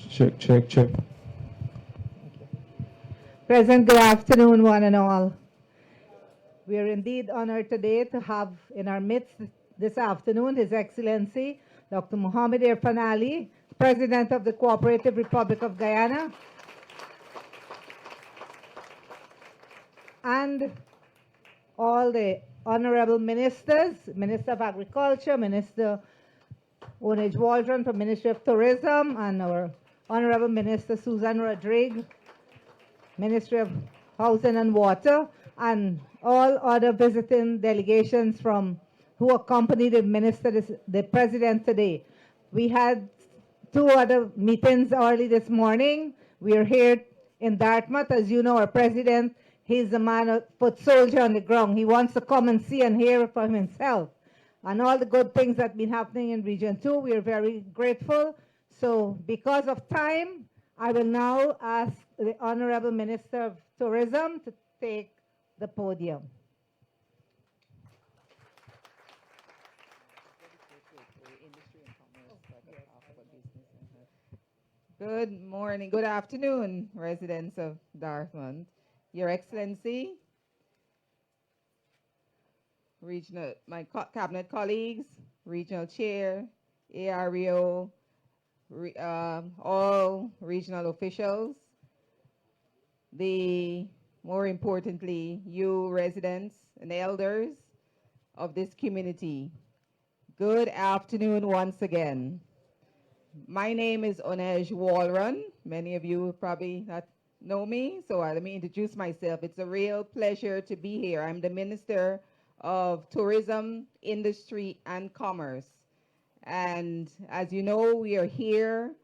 Check, check, check. Present, good afternoon, one and all. We are indeed honored today to have in our midst this afternoon His Excellency Dr. Mohammed Irfaan Ali, President of the Cooperative Republic of Guyana, and all the honorable ministers, Minister of Agriculture, Minister Onage Waldron from Ministry of Tourism, and our Honorable Minister Susan Rodriguez, Ministry of Housing and Water, and all other visiting delegations from who accompanied the President today. We had two other meetings early this morning. We are here in Dartmouth. As you know, our President, he's a man of foot soldier on the ground. He wants to come and see and hear from himself. And all the good things that have been happening in Region 2, we are very grateful. So because of time, I will now ask the Honorable Minister of Tourism to take the podium. Good morning, good afternoon, residents of Dartmouth. Your Excellency, my cabinet colleagues, regional chair, AREO, all regional officials, more importantly, you residents and elders of this community. Good afternoon once again. My name is Onage Waldron. Many of you probably not know me, so let me introduce myself. It's a real pleasure to be here. I'm the Minister of Tourism, Industry, and Commerce. And as you know, we are here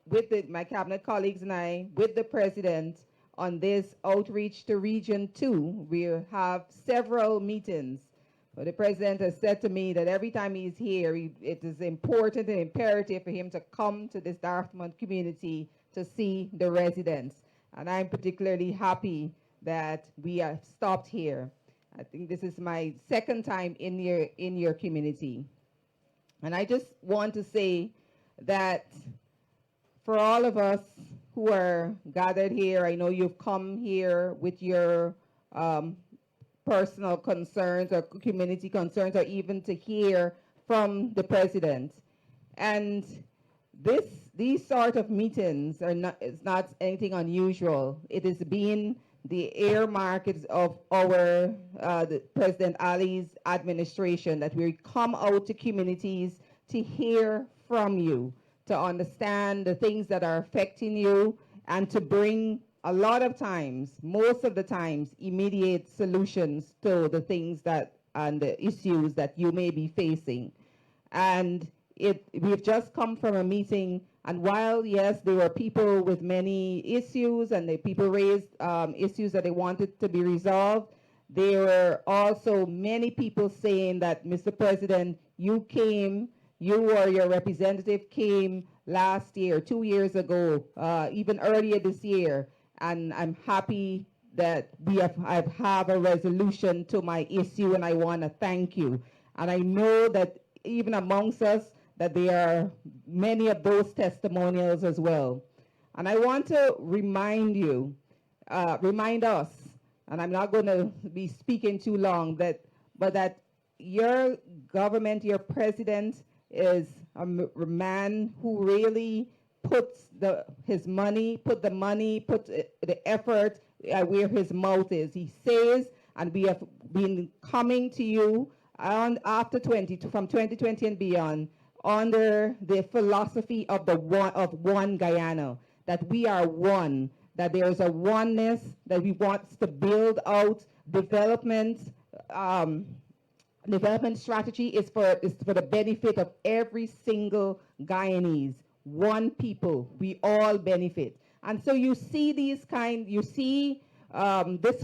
with my cabinet colleagues and I, with the President, on this outreach to Region 2. We have several meetings. But the President has said to me that every time he's here, it is important and imperative for him to come to this Dartmouth community to see the residents. And I'm particularly happy that we have stopped here. I think this is my second time in your community. And I just want to say that for all of us who are gathered here, I know you've come here with your personal concerns or community concerns, or even to hear from the president. And these sort of meetings it's not anything unusual. It has been the earmark of our the President Ali's administration, that we come out to communities to hear from you, to understand the things that are affecting you, and to bring a lot of times, most of the times, immediate solutions to the things that and the issues that you may be facing. And we've just come from a meeting, and while, yes, there were people with many issues, and the people raised issues that they wanted to be resolved, there were also many people saying that, Mr. President, you or your representative came last year, 2 years ago, even earlier this year, and I'm happy that I have a resolution to my issue, and I want to thank you. And I know that even amongst us, that there are many of those testimonials as well. And I want to remind us, and I'm not going to be speaking too long, but that your government, your president, is a man who really puts the effort where his mouth is. He says, and we have been coming to you from 2020 and beyond, under the philosophy of one Guyana, that we are one, that there is a oneness, that we want to build out development strategy is for the benefit of every single Guyanese. One people, we all benefit. And so you see this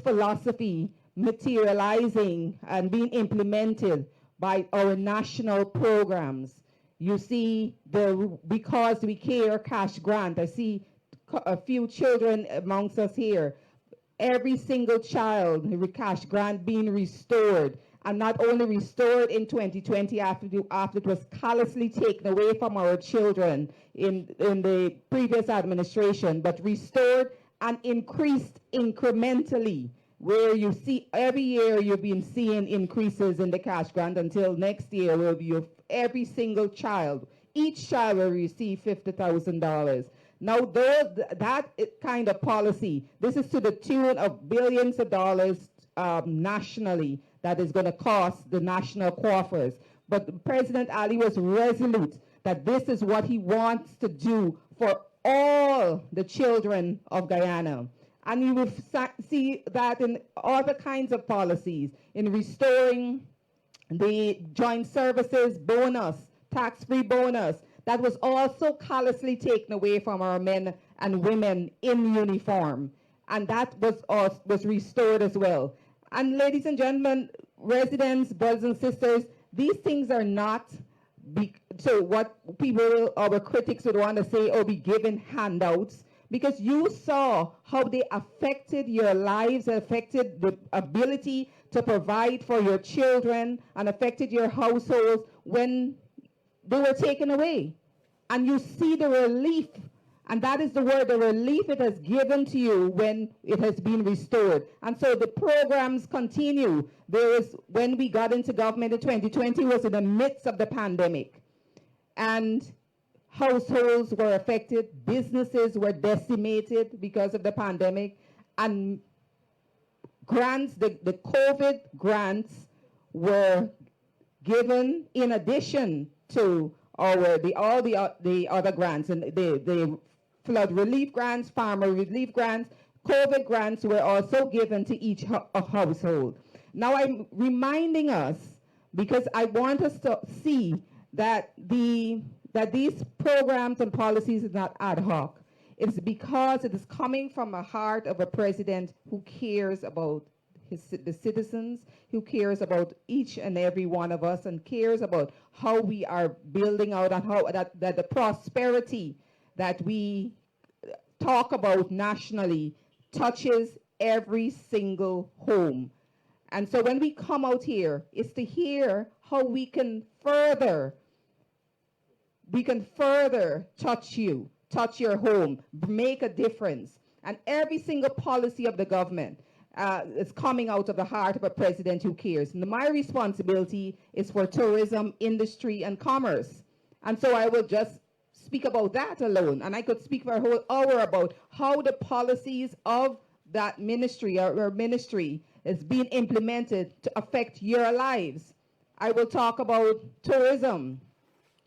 philosophy materializing and being implemented by our national programs. You see the Because We Care cash grant. I see a few children amongst us here. Every single child, the cash grant being restored, and not only restored in 2020 after it was callously taken away from our children in the previous administration, but restored and increased incrementally, where you see every year you've been seeing increases in the cash grant until next year where every single child, each child will receive $50,000. Now that kind of policy, this is to the tune of billions of dollars nationally, that is going to cost the national coffers. But President Ali was resolute that this is what he wants to do for all the children of Guyana. And you will see that in other kinds of policies, in restoring the joint services bonus, tax-free bonus, that was also callously taken away from our men and women in uniform. And that was restored as well. And ladies and gentlemen, residents, brothers and sisters, these things are not so what our critics would want to say, or be given handouts, because you saw how they affected your lives, affected the ability to provide for your children, and affected your households when they were taken away. And you see the relief, and that is the word, the relief it has given to you when it has been restored. And so the programs continue. When we got into government in 2020, was in the midst of the pandemic. And households were affected, businesses were decimated because of the pandemic, and grants, the COVID grants were given in addition to all the other grants, and the flood relief grants, farmer relief grants, COVID grants were also given to each household. Now I'm reminding us, because I want us to see that these programs and policies are not ad hoc. It's because it is coming from a heart of a president who cares about the citizens, who cares about each and every one of us, and cares about how we are building out, and how that the prosperity that we talk about nationally touches every single home. And so when we come out here, it's to hear how we can further touch you, touch your home, make a difference. And every single policy of the government, is coming out of the heart of a president who cares. And my responsibility is for tourism, industry, and commerce. And so I will just speak about that alone. And I could speak for a whole hour about how the policies of that ministry or ministry is being implemented to affect your lives. I will talk about tourism.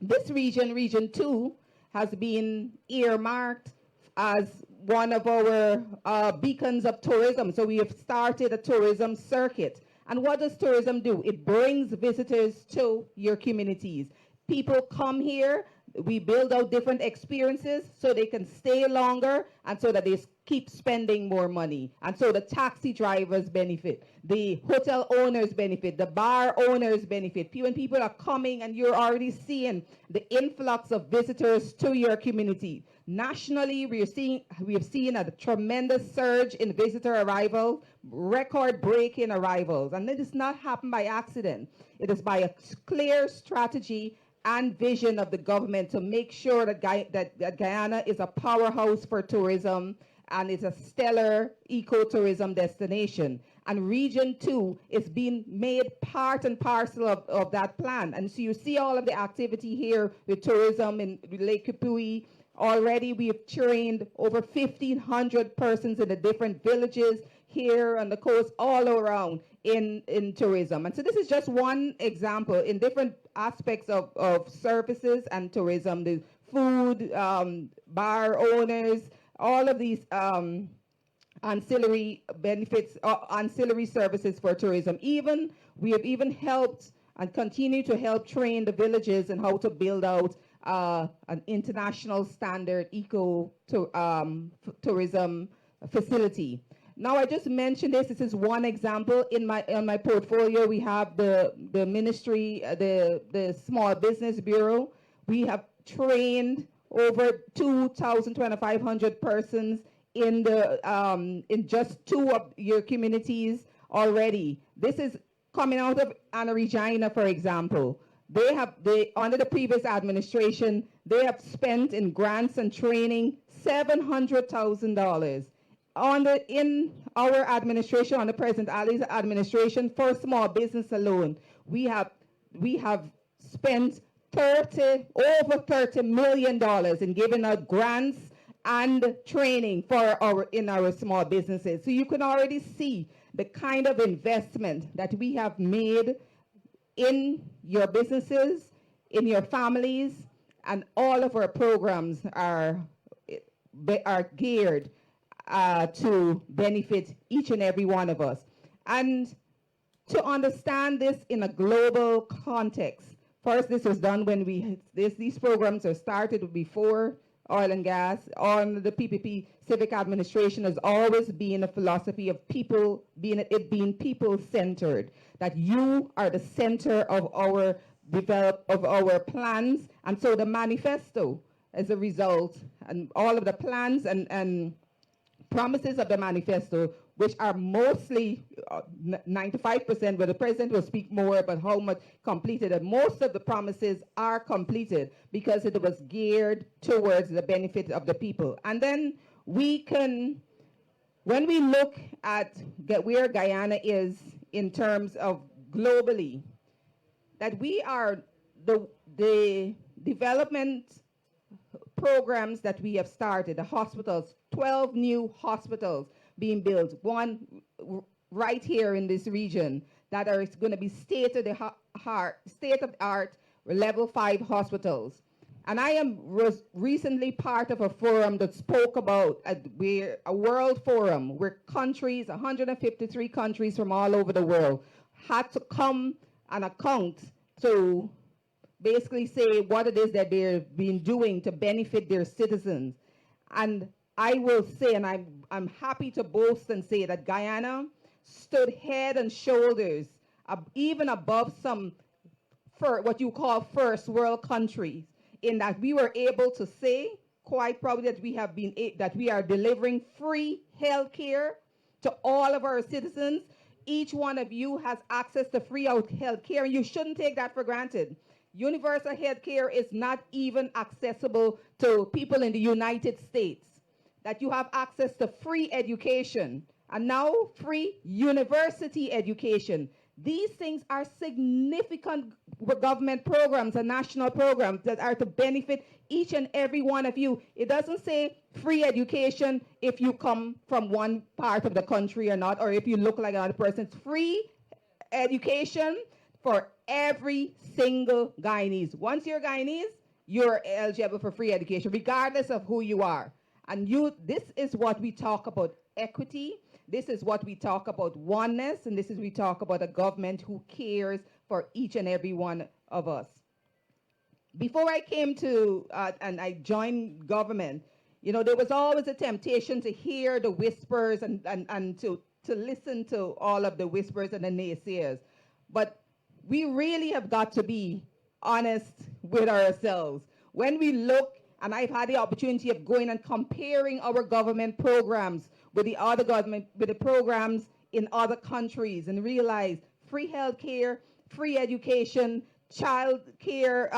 This region, Region 2, has been earmarked as one of our beacons of tourism. So we have started a tourism circuit. And what does tourism do? It brings visitors to your communities. People come here, we build out different experiences so they can stay longer and so that they keep spending more money. And so the taxi drivers benefit, the hotel owners benefit, the bar owners benefit. When people are coming and you're already seeing the influx of visitors to your community. Nationally, we have seen a tremendous surge in visitor arrival, record-breaking arrivals. And it does not happen by accident. It is by a clear strategy and vision of the government to make sure that Guyana is a powerhouse for tourism and it's a stellar ecotourism destination. And Region 2 is being made part and parcel of that plan. And so you see all of the activity here with tourism in Lake Kipui. Already we have trained over 1,500 persons in the different villages here on the coast all around in tourism. And so this is just one example in different aspects of services and tourism, the food, bar owners, all of these ancillary benefits, ancillary services for tourism. We have even helped and continue to help train the villages in how to build out an international standard tourism facility. Now, I just mentioned this. This is one example. In my portfolio, we have the ministry, the Small Business Bureau. We have trained over 2,500 persons in just 2 of your communities already. This is coming out of Anna Regina, for example. Under the previous administration, they have spent in grants and training $700,000. In our administration, under President Ali's administration, for small business alone, we have spent over $30 million in giving out grants and training in our small businesses. So you can already see the kind of investment that we have made in your businesses, in your families, and all of our programs are geared to benefit each and every one of us. And to understand this in a global context, first, this was done when these programs are started before oil and gas. On the PPP civic administration has always been a philosophy of being people-centered, that you are the center of our plans. And so the manifesto, as a result, and all of the plans and promises of the manifesto, which are mostly 95%, but the president will speak more about how much completed, and most of the promises are completed because it was geared towards the benefit of the people. And then when we look at where Guyana is in terms of globally, that we are the development programs that we have started, the hospitals, 12 new hospitals being built, one right here in this region that are going to be state-of-the-art level 5 hospitals. And I was recently part of a forum that spoke about a world forum where countries, 153 countries from all over the world, had to come and account to basically say what it is that they've been doing to benefit their citizens. And I will say, and I'm happy to boast and say that Guyana stood head and shoulders even above some what you call first world countries, in that we were able to say quite proudly that we are delivering free health care to all of our citizens. Each one of you has access to free health care, and you shouldn't take that for granted. Universal health care is not even accessible to people in the United States. That you have access to free education and now free university education. These things are significant government programs and national programs that are to benefit each and every one of you. It doesn't say free education if you come from one part of the country or not, or if you look like another person. It's free education for every single Guyanese. Once you're Guyanese, you're eligible for free education, regardless of who you are. And this is what we talk about, equity. This is what we talk about, oneness. And this is we talk about a government who cares for each and every one of us. Before I came to, and I joined government, you know, there was always a temptation to hear the whispers and to listen to all of the whispers and the naysayers. But we really have got to be honest with ourselves. When we look, and I've had the opportunity of going and comparing our government programs with the other government, with the programs in other countries, and realize free health care, free education, child care,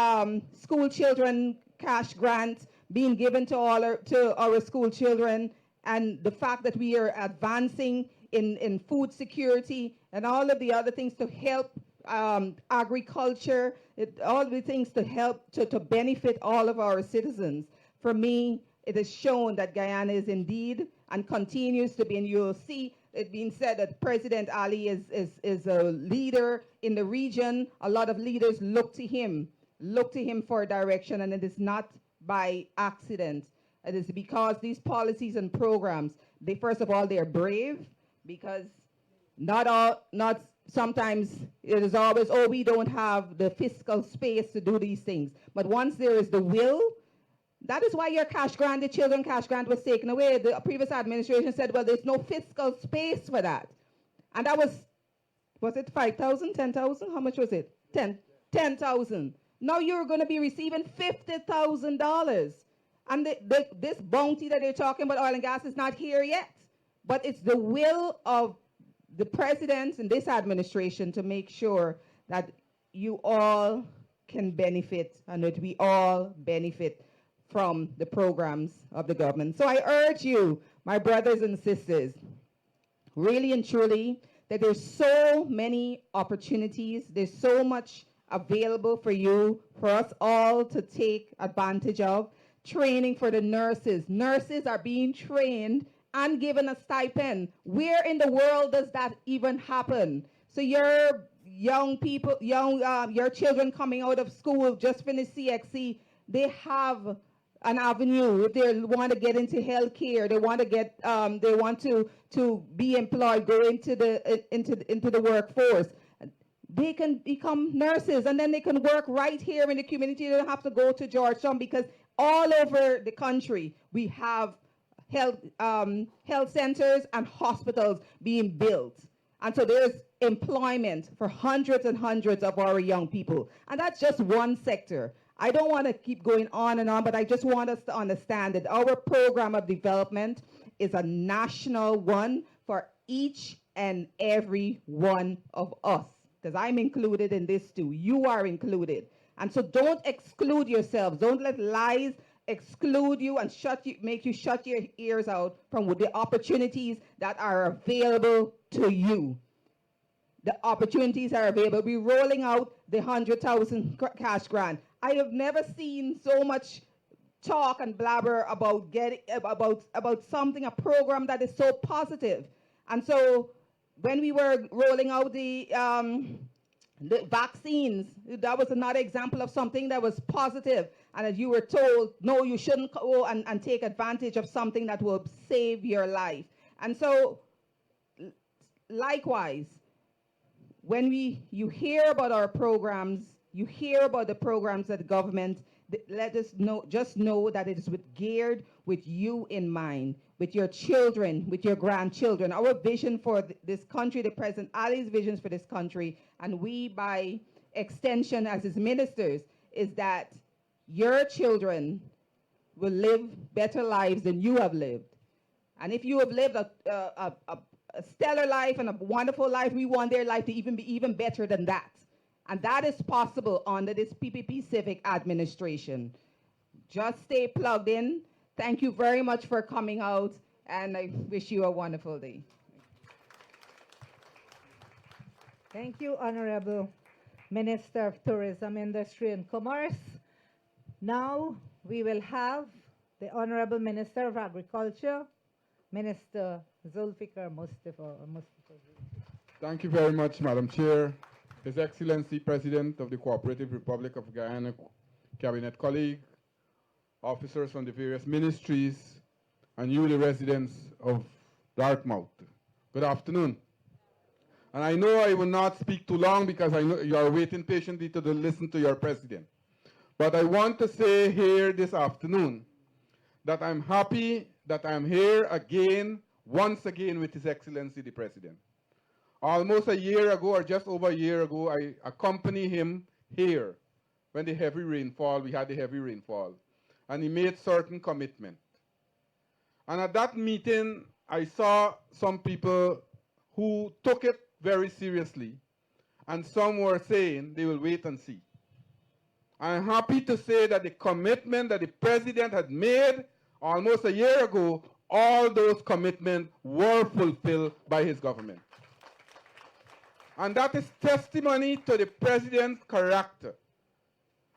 school children cash grants being given to our school children, and the fact that we are advancing in food security and all of the other things to help agriculture, all the things to help to benefit all of our citizens. For me, it has shown that Guyana is indeed and continues to be, and you'll see it being said that President Ali is a leader in the region. A lot of leaders look to him for direction, and it is not by accident. It is because these policies and programs, first of all, they're brave, because not sometimes it is always, oh, we don't have the fiscal space to do these things. But once there is the will, that is why your cash grant, the children cash grant, was taken away. The previous administration said, well, there's no fiscal space for that. And that was it 5,000, 10,000? How much was it? 10,000. Now you're going to be receiving $50,000. And this bounty that they're talking about, oil and gas, is not here yet. But it's the will of the president and this administration to make sure that you all can benefit and that we all benefit from the programs of the government. So I urge you, my brothers and sisters, really and truly, that there's so many opportunities, there's so much available for you, for us all to take advantage of. Training for the nurses. Nurses are being trained and given a stipend. Where in the world does that even happen? So your young people, your children coming out of school, just finished CXC, they have an avenue. If they want to get into healthcare, they want to get, they want to be employed, go into the workforce. They can become nurses, and then they can work right here in the community. They don't have to go to Georgetown, because all over the country we have health centers and hospitals being built. And so there's employment for hundreds and hundreds of our young people. And that's just one sector. I don't want to keep going on and on, but I just want us to understand that our program of development is a national one for each and every one of us, because I'm included in this too. You are included. And so don't exclude yourselves. Don't let lies exclude you and make you shut your ears out from the opportunities that are available to you. The opportunities are available. We're rolling out the 100,000 cash grant. I have never seen so much talk and blabber about something, a program that is so positive. And so when we were rolling out the vaccines, that was another example of something that was positive. And as you were told, no, you shouldn't go and take advantage of something that will save your life. And so, likewise, when you hear about our programs, you hear about the programs of the government, let us know, just know that it is geared with you in mind, with your children, with your grandchildren. Our vision for this country, the President Ali's visions for this country, and we by extension as his ministers, is that your children will live better lives than you have lived. And if you have lived a stellar life and a wonderful life, we want their life to be even better than that. And that is possible under this PPP Civic administration. Just stay plugged in. Thank you very much for coming out, and I wish you a wonderful day. Thank you, Honorable Minister of Tourism, Industry and Commerce. Now we will have the Honorable Minister of Agriculture, Minister Zulfikar Mustafa. Thank you very much, Madam Chair. His Excellency President of the Cooperative Republic of Guyana, Cabinet colleague, officers from the various ministries, and you, the residents of Dartmouth. Good afternoon. And I know I will not speak too long because I know you are waiting patiently to listen to your president. But I want to say here this afternoon that I'm happy that I'm here again, once again, with His Excellency the President. Almost a year ago, or just over a year ago, I accompanied him here when we had the heavy rainfall, and he made certain commitment. And at that meeting, I saw some people who took it very seriously, and some were saying they will wait and see. I'm happy to say that the commitment that the President had made almost a year ago, all those commitments were fulfilled by his government. And that is testimony to the President's character.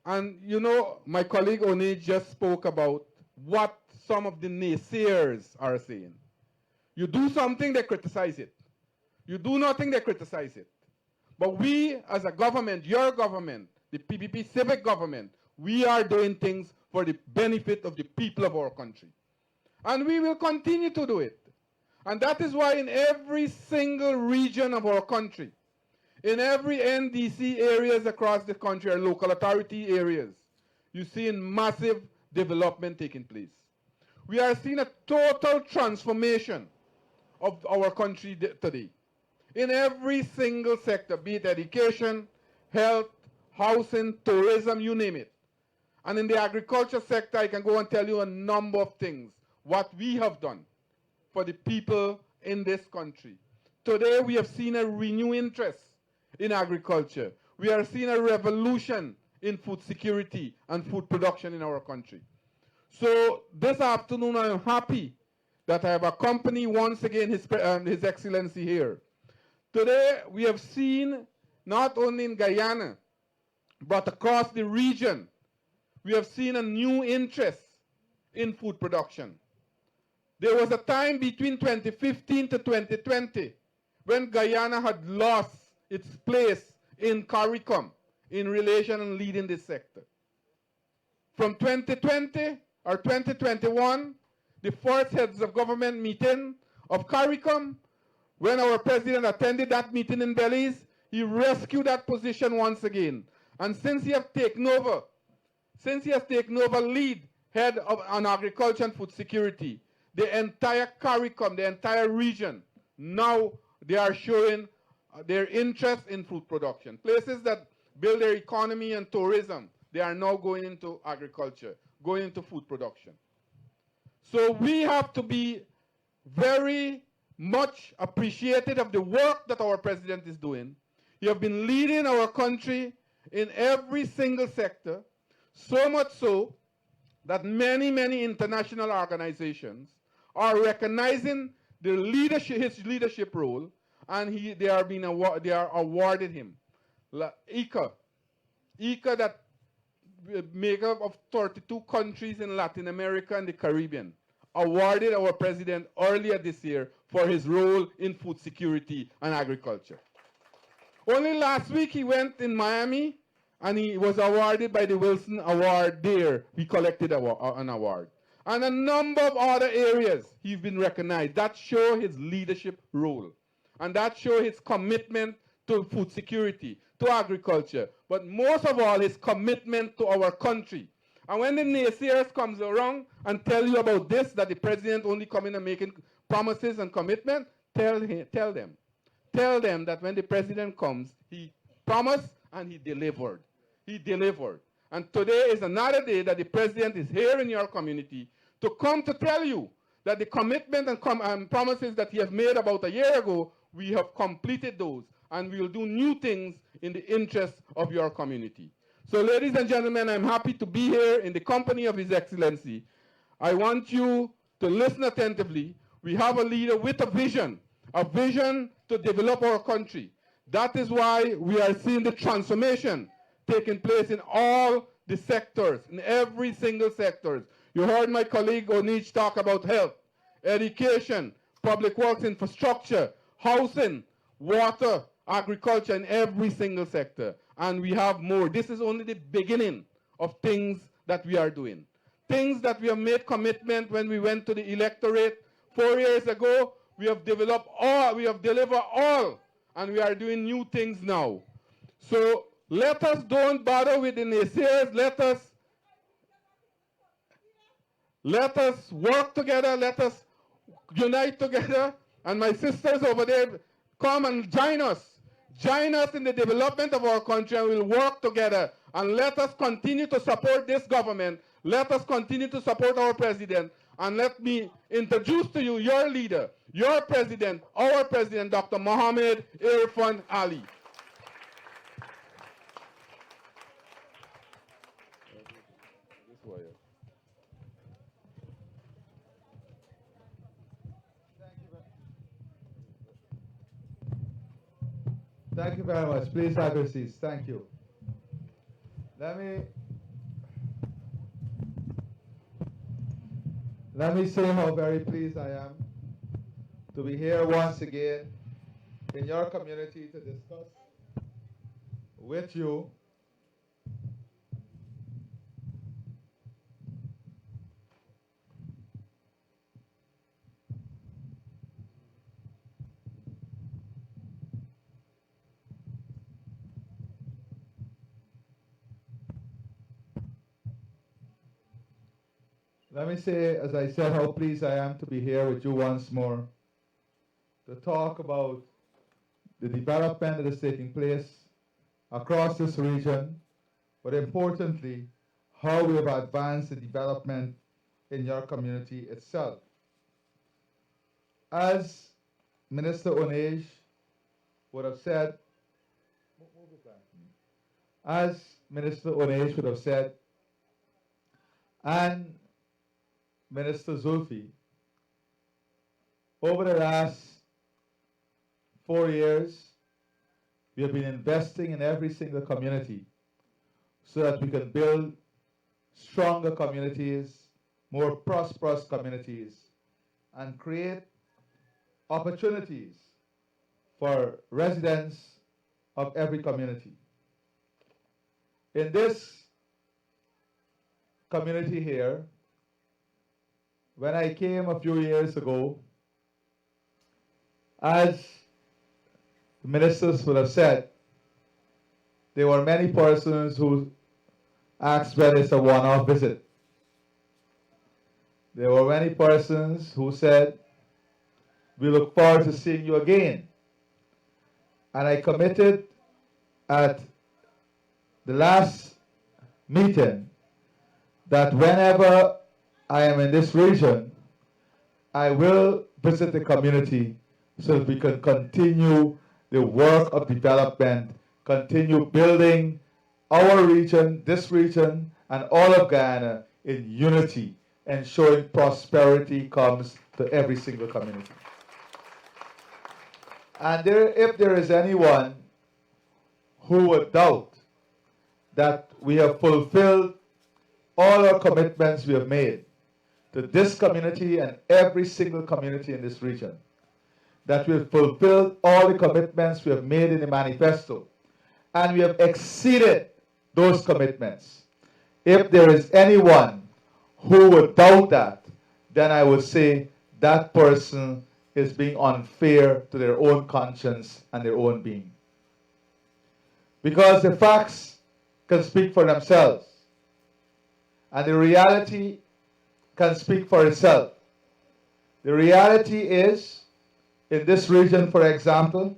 And you know, my colleague Oni just spoke about what some of the naysayers are saying. You do something, they criticize it. You do nothing, they criticize it. But we, as a government, your government, the PPP civic government, we are doing things for the benefit of the people of our country. And we will continue to do it. And that is why in every single region of our country, in every NDC areas across the country, or local authority areas, you see massive development taking place. We are seeing a total transformation of our country today. In every single sector, be it education, health, housing, tourism, you name it. And in the agriculture sector, I can go and tell you a number of things, what we have done for the people in this country. Today, we have seen a renewed interest in agriculture. We are seeing a revolution in food security and food production in our country. So this afternoon, I am happy that I have accompanied once again His Excellency here. Today, we have seen, not only in Guyana, but across the region, we have seen a new interest in food production. There was a time between 2015 to 2020 when Guyana had lost its place in CARICOM in relation and leading this sector. From 2020 or 2021, the first heads of government meeting of CARICOM, when our president attended that meeting in Belize, he rescued that position once again. And since he has taken over lead head on agriculture and food security, the entire CARICOM, the entire region, now they are showing their interest in food production. Places that build their economy and tourism, they are now going into agriculture, going into food production. So we have to be very much appreciated of the work that our president is doing. He has been leading our country in every single sector, so much so that many, many international organizations are recognizing the leadership, his leadership role, and they are awarded him. ICA that make up of 32 countries in Latin America and the Caribbean, awarded our president earlier this year for his role in food security and agriculture. Only last week he went in Miami and he was awarded by the Wilson Award there. He collected an award. And a number of other areas he's been recognized. That show his leadership role. And that show his commitment to food security, to agriculture, but most of all his commitment to our country. And when the naysayers comes around and tell you about this, that the president only coming and making promises and commitment, tell them that when the president comes, he promised and he delivered. He delivered. And today is another day that the president is here in your community to come to tell you that the commitment and promises that he has made about a year ago, we have completed those, and we will do new things in the interest of your community. So ladies and gentlemen, I'm happy to be here in the company of His Excellency. I want you to listen attentively. We have a leader with a vision to develop our country. That is why we are seeing the transformation taking place in all the sectors, in every single sector. You heard my colleague Onich talk about health, education, public works infrastructure, housing, water, agriculture, in every single sector. And we have more. This is only the beginning of things that we are doing. Things that we have made commitment when we went to the electorate 4 years ago, we have developed all, we have delivered all, and we are doing new things now. So let us don't bother with the naysayers. Let us work together. Let us unite together. And my sisters over there, come and join us. Join us in the development of our country, and we'll work together. And let us continue to support this government. Let us continue to support our president. And let me introduce to you your leader, your president, our president, Dr. Irfaan Ali. Thank you very much. Please have your seats. Thank you. Let me say how very pleased I am to be here once again in your community to discuss with you Let me say, as I said, how pleased I am to be here with you once more to talk about the development that is taking place across this region, but importantly, how we have advanced the development in your community itself. As Minister Onej would have said, and Minister Zulfi, over the last 4 years, we have been investing in every single community so that we can build stronger communities, more prosperous communities, and create opportunities for residents of every community. In this community here, when I came a few years ago, as the ministers would have said, there were many persons who asked whether it's a one-off visit. There were many persons who said, we look forward to seeing you again. And I committed at the last meeting that whenever I am in this region, I will visit the community so that we can continue the work of development, continue building our region, this region, and all of Guyana in unity, ensuring prosperity comes to every single community. And if there is anyone who would doubt that we have fulfilled all our commitments we have made to this community and every single community in this region, that we have fulfilled all the commitments we have made in the manifesto, and we have exceeded those commitments. If there is anyone who would doubt that, then I would say that person is being unfair to their own conscience and their own being. Because the facts can speak for themselves, and the reality can speak for itself. The reality is, in this region, for example,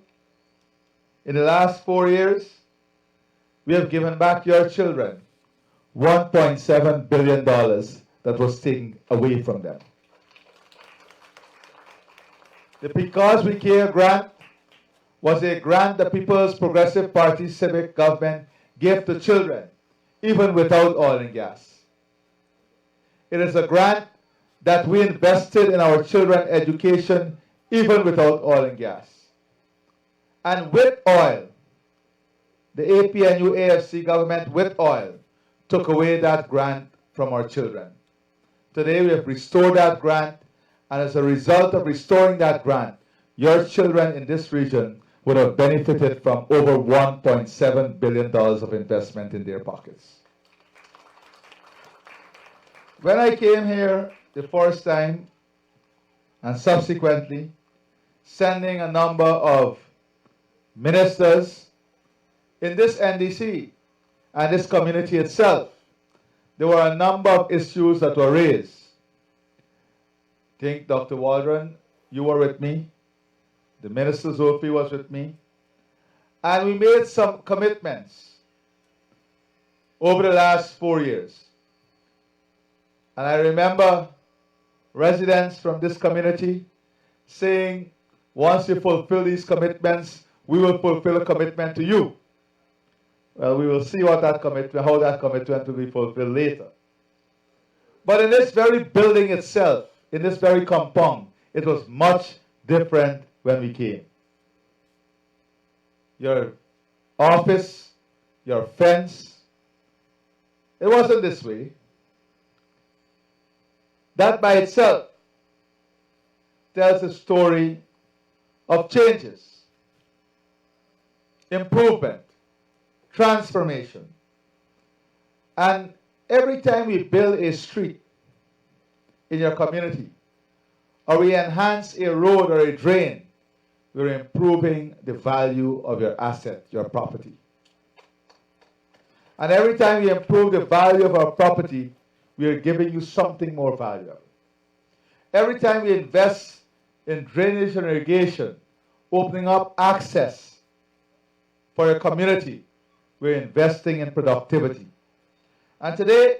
in the last 4 years, we have given back your children $1.7 billion that was taken away from them. The Because We Care grant was a grant the People's Progressive Party civic government gave to children, even without oil and gas. It is a grant that we invested in our children's education, even without oil and gas. And with oil, the APNU AFC government with oil took away that grant from our children. Today we have restored that grant, and as a result of restoring that grant, your children in this region would have benefited from over $1.7 billion of investment in their pockets. When I came here the first time, and subsequently sending a number of ministers in this NDC and this community itself, there were a number of issues that were raised. I think Dr. Waldron, you were with me, the Minister Zolfi was with me, and we made some commitments over the last 4 years. And I remember residents from this community saying, once you fulfill these commitments, we will fulfill a commitment to you. Well, we will see what that commitment, how that commitment will be fulfilled later. But in this very building itself, in this very compound, it was much different when we came. Your office, your fence, it wasn't this way. That by itself tells a story of changes, improvement, transformation. And every time we build a street in your community, or we enhance a road or a drain, we're improving the value of your asset, your property. And every time we improve the value of our property, we are giving you something more valuable. Every time we invest in drainage and irrigation, opening up access for your community, we're investing in productivity. And today,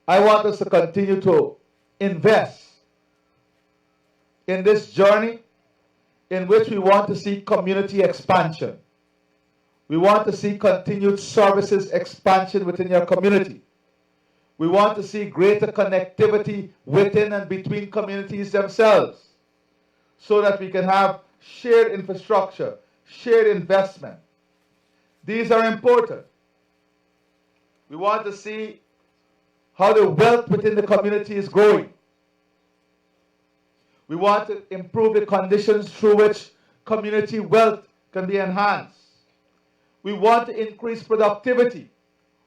I want us to continue to invest in this journey in which we want to see community expansion. We want to see continued services expansion within your community. We want to see greater connectivity within and between communities themselves so that we can have shared infrastructure, shared investment. These are important. We want to see how the wealth within the community is growing. We want to improve the conditions through which community wealth can be enhanced. We want to increase productivity,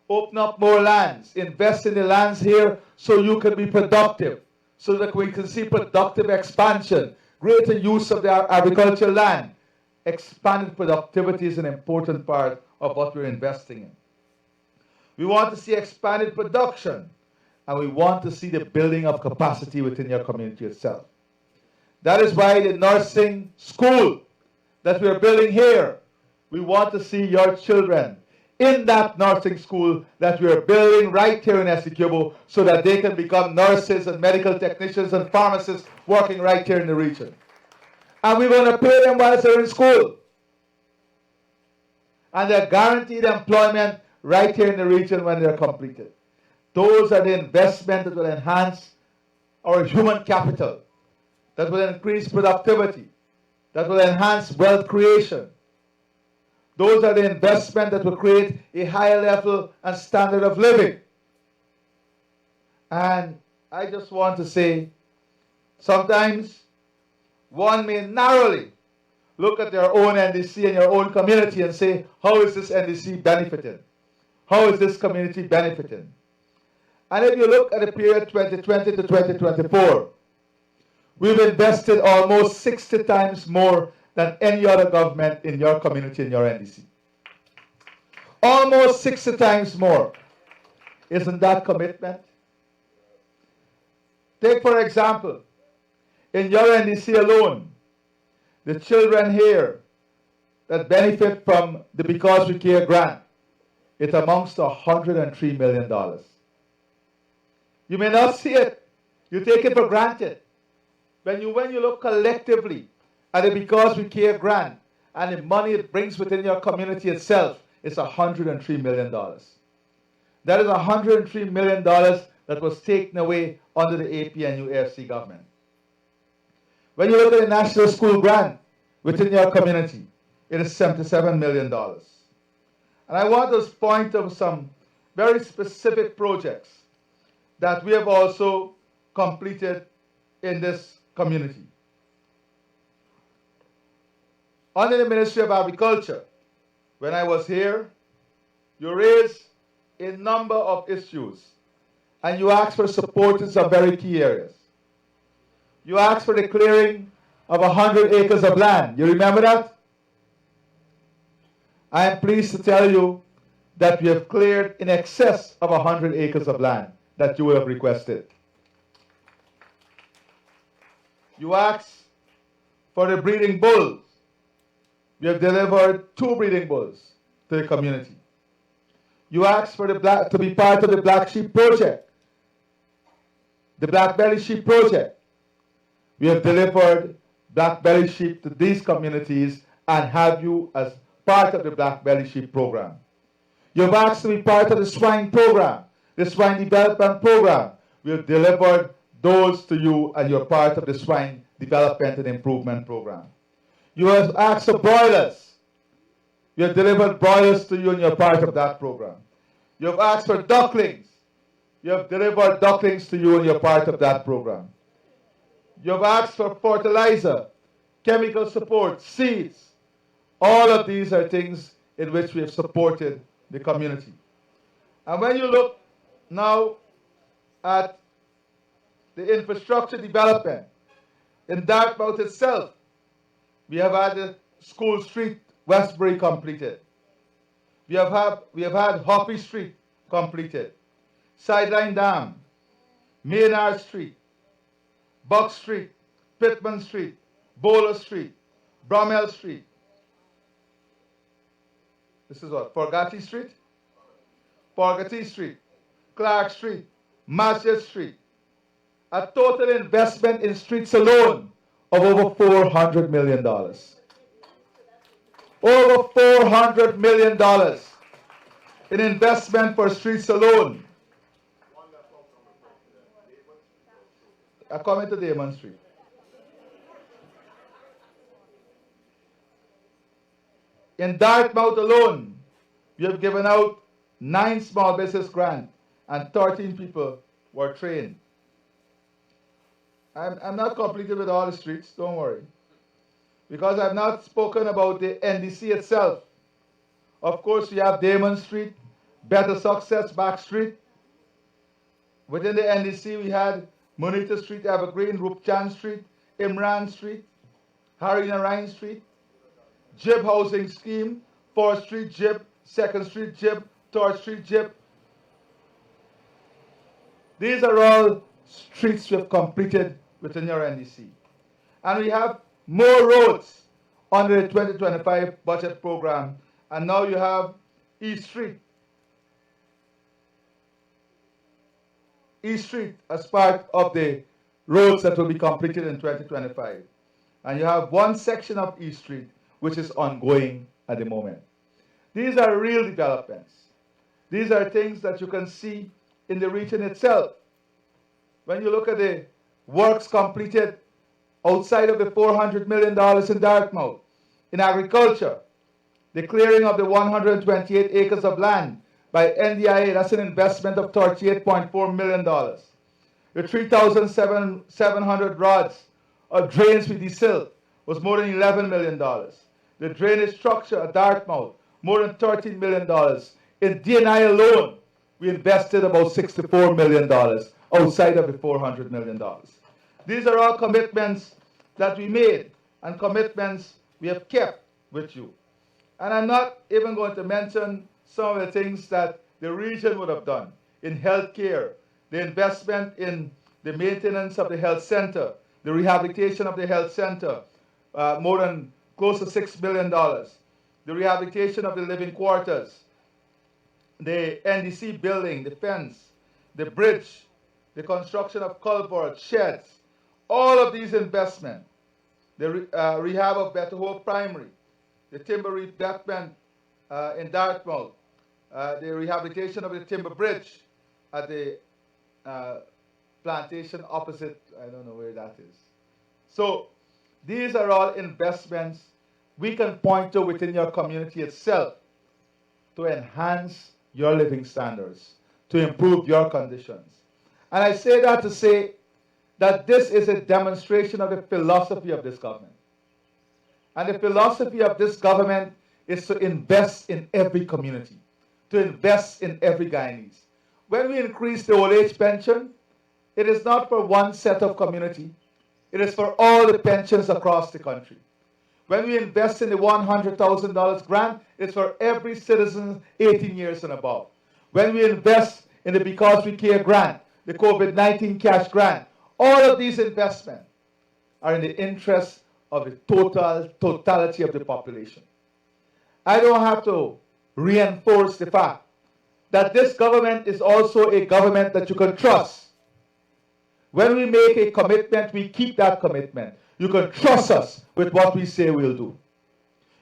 open up more lands, invest in the lands here so you can be productive, so that we can see productive expansion, greater use of the agricultural land. Expanded productivity is an important part of what we're investing in. We want to see expanded production, and we want to see the building of capacity within your community itself. That is why the nursing school that we're building here, we want to see your children in that nursing school that we're building right here in Essequibo so that they can become nurses and medical technicians and pharmacists working right here in the region. And we're going to pay them while they're in school. And they're guaranteed employment right here in the region when they're completed. Those are the investments that will enhance our human capital, that will increase productivity, that will enhance wealth creation. Those are the investments that will create a higher level and standard of living. And I just want to say, sometimes one may narrowly look at their own NDC and your own community and say, how is this NDC benefiting? How is this community benefiting? And if you look at the period 2020 to 2024, we've invested almost 60 times more than any other government in your community, in your NDC. Almost 60 times more. Isn't that commitment? Take, for example, in your NDC alone, the children here that benefit from the Because We Care grant, it amounts to $103 million. You may not see it. You take it for granted. When you look collectively at the Because We Care grant and the money it brings within your community itself, it's $103 million. That is $103 million that was taken away under the APNU AFC government. When you look at the National School grant within your community, It is $77 million. And I want to point out some very specific projects that we have also completed in this community. Under the Ministry of Agriculture, when I was here, you raised a number of issues and you asked for support in some very key areas. You asked for the clearing of 100 acres of land. You remember that? I am pleased to tell you that we have cleared in excess of 100 acres of land that you have requested. You asked for the breeding bulls. We have delivered 2 breeding bulls to the community. You asked for to be part of the Black Sheep Project, the Black Belly Sheep Project. We have delivered Black Belly Sheep to these communities and have you as part of the Black Belly Sheep program. You have asked to be part of the swine program, the swine development program. We have delivered those to you and you're part of the swine development and improvement program. You have asked for broilers. We have delivered broilers to you and you're part of that program. You have asked for ducklings. You have delivered ducklings to you and you're part of that program. You have asked for fertilizer, chemical support, seeds. All of these are things in which we have supported the community. And when you look now at the infrastructure development, in Dartmouth itself, we have had the School Street, Westbury completed. We have had Hoppy Street completed. Sideline Dam, Maynard Street, Buck Street, Pittman Street, Bowler Street, Bromwell Street. This is what? Forgatti Street? Forgatti Street, Clark Street, Masjid Street. A total investment in streets alone of over $400 million. Over $400 million in investment for streets alone. I come into Damon Street. In Dartmouth alone, we have given out 9 small business grants and 13 people were trained. I'm not completed with all the streets, don't worry. Because I've not spoken about the NDC itself. Of course, we have Damon Street, Better Success Back Street. Within the NDC, we had Monita Street, Evergreen, Rupchan Street, Imran Street, Harry Narayan Street, Jib Housing Scheme, 4th Street Jib, 2nd Street Jib, 3rd Street Jib. These are all streets we have completed within your NDC. And we have more roads under the 2025 budget program. And now you have East Street. East Street as part of the roads that will be completed in 2025. And you have one section of East Street which is ongoing at the moment. These are real developments. These are things that you can see in the region itself. When you look at the works completed outside of the $400 million in Dartmouth, in agriculture, the clearing of the 128 acres of land by NDIA, that's an investment of $38.4 million. The 3,700 rods of drains we desilt was more than $11 million. The drainage structure at Dartmouth, more than $13 million. In DNI alone, we invested about $64 million outside of the $400 million. These are all commitments that we made and commitments we have kept with you. And I'm not even going to mention some of the things that the region would have done in healthcare, the investment in the maintenance of the health center, the rehabilitation of the health center, more than close to $6 billion, the rehabilitation of the living quarters, the NDC building, the fence, the bridge, the construction of culverts, sheds, all of these investments, the rehab of Better Hope Primary, the timber redevelopment in Dartmouth, the rehabilitation of the timber bridge at the plantation opposite, I don't know where that is. So these are all investments we can point to within your community itself to enhance your living standards, to improve your conditions. And I say that to say that this is a demonstration of the philosophy of this government. And the philosophy of this government is to invest in every community, to invest in every Guyanese. When we increase the old age pension, it is not for one set of community. It is for all the pensions across the country. When we invest in the $100,000 grant, it's for every citizen 18 years and above. When we invest in the Because We Care grant, the COVID-19 cash grant, all of these investments are in the interest of the totality of the population. I don't have to reinforce the fact that this government is also a government that you can trust. When we make a commitment, we keep that commitment. You can trust us with what we say we'll do.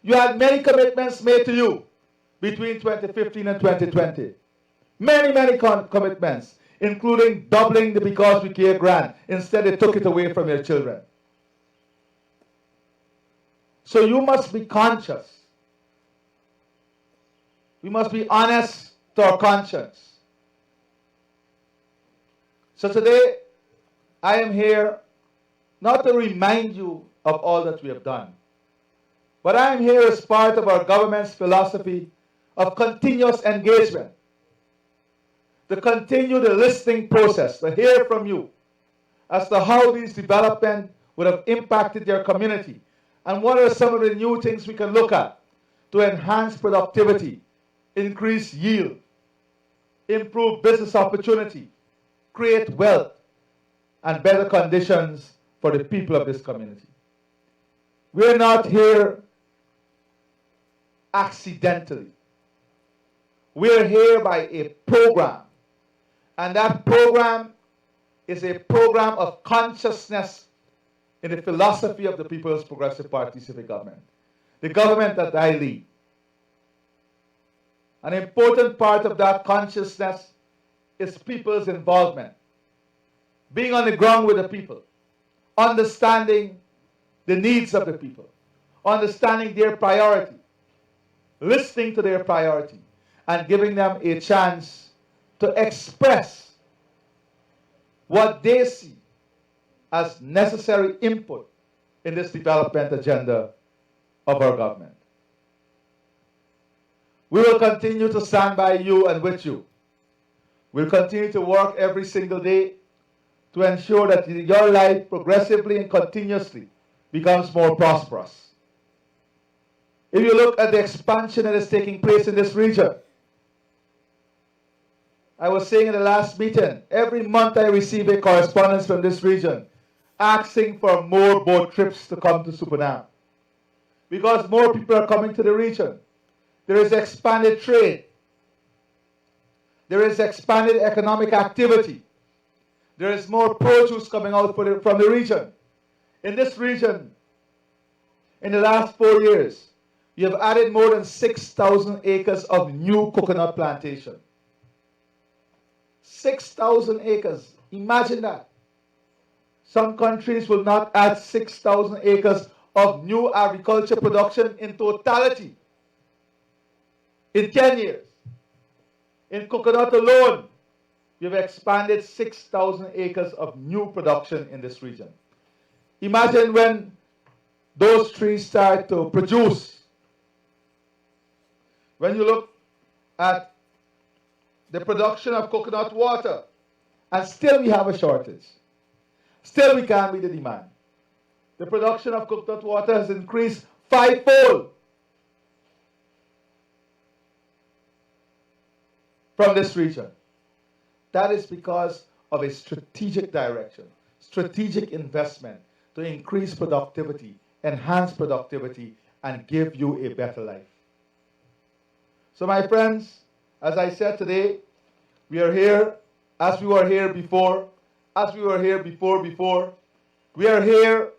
You had many commitments made to you between 2015 and 2020. Many commitments, including doubling the Because We Care grant. Instead, they took it away from your children. So you must be conscious. We must be honest to our conscience. So today, I am here not to remind you of all that we have done, but I am here as part of our government's philosophy of continuous engagement, to continue the listening process, to hear from you as to how these developments would have impacted your community, and what are some of the new things we can look at to enhance productivity, increase yield, improve business opportunity, create wealth, and better conditions for the people of this community. We're not here accidentally. We're here by a program. And that program is a program of consciousness in the philosophy of the People's Progressive Party civic government, the government that I lead. An important part of that consciousness is people's involvement, being on the ground with the people, understanding the needs of the people, understanding their priority, listening to their priority, and giving them a chance to express what they see as necessary input in this development agenda of our government. We will continue to stand by you and with you. We'll continue to work every single day to ensure that your life progressively and continuously becomes more prosperous. If you look at the expansion that is taking place in this region, I was saying in the last meeting, every month I receive a correspondence from this region asking for more boat trips to come to Suriname, because more people are coming to the region. There is expanded trade. There is expanded economic activity. There is more produce coming out from the region. In this region, in the last 4 years, we have added more than 6,000 acres of new coconut plantation. 6,000 acres. Imagine that. Some countries will not add 6,000 acres of new agriculture production in totality in 10 years. In coconut alone, we've expanded 6,000 acres of new production in this region. Imagine when those trees start to produce. When you look at the production of coconut water, and still we have a shortage. Still we can't meet the demand. The production of coconut water has increased 5-fold from this region. That is because of a strategic direction, strategic investment to increase productivity, enhance productivity, and give you a better life. So my friends, as I said today, we are here as we were here before, as we were here before. We are here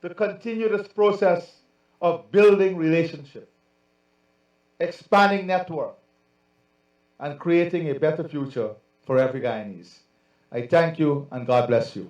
to continue this process of building relationship, expanding network, and creating a better future for every Guyanese. I thank you and God bless you.